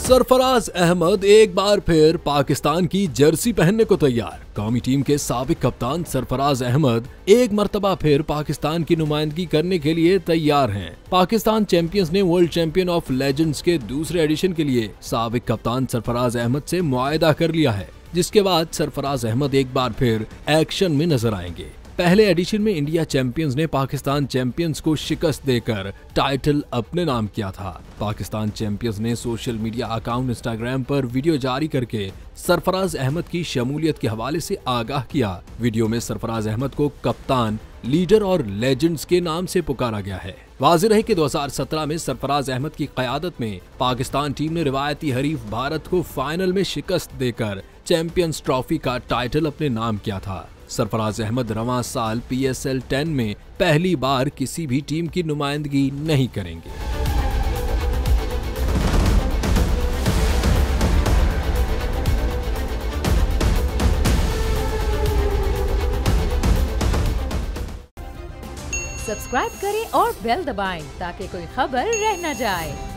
सरफराज अहमद एक बार फिर पाकिस्तान की जर्सी पहनने को तैयार। कौमी टीम के साबिक कप्तान सरफराज अहमद एक मर्तबा फिर पाकिस्तान की नुमाइंदगी करने के लिए तैयार हैं। पाकिस्तान चैंपियंस ने वर्ल्ड चैंपियन ऑफ लेजेंड्स के दूसरे एडिशन के लिए साबिक कप्तान सरफराज अहमद से मुआहदा कर लिया है, जिसके बाद सरफराज अहमद एक बार फिर एक्शन में नजर आएंगे। पहले एडिशन में इंडिया चैंपियंस ने पाकिस्तान चैंपियंस को शिकस्त देकर टाइटल अपने नाम किया था। पाकिस्तान चैंपियंस ने सोशल मीडिया अकाउंट इंस्टाग्राम पर वीडियो जारी करके सरफराज अहमद की शमूलियत के हवाले से आगाह किया। वीडियो में सरफराज अहमद को कप्तान, लीडर और लेजेंड्स के नाम से पुकारा गया है। वाज़ेह रहे कि 2017 में सरफराज अहमद की क़यादत में पाकिस्तान टीम ने रिवायती हरीफ भारत को फाइनल में शिकस्त देकर चैंपियंस ट्रॉफी का टाइटल अपने नाम किया था। सरफराज अहमद रवां साल PSL 10 में पहली बार किसी भी टीम की नुमाइंदगी नहीं करेंगे। सब्सक्राइब करें और बेल दबाएं ताकि कोई खबर रह न जाए।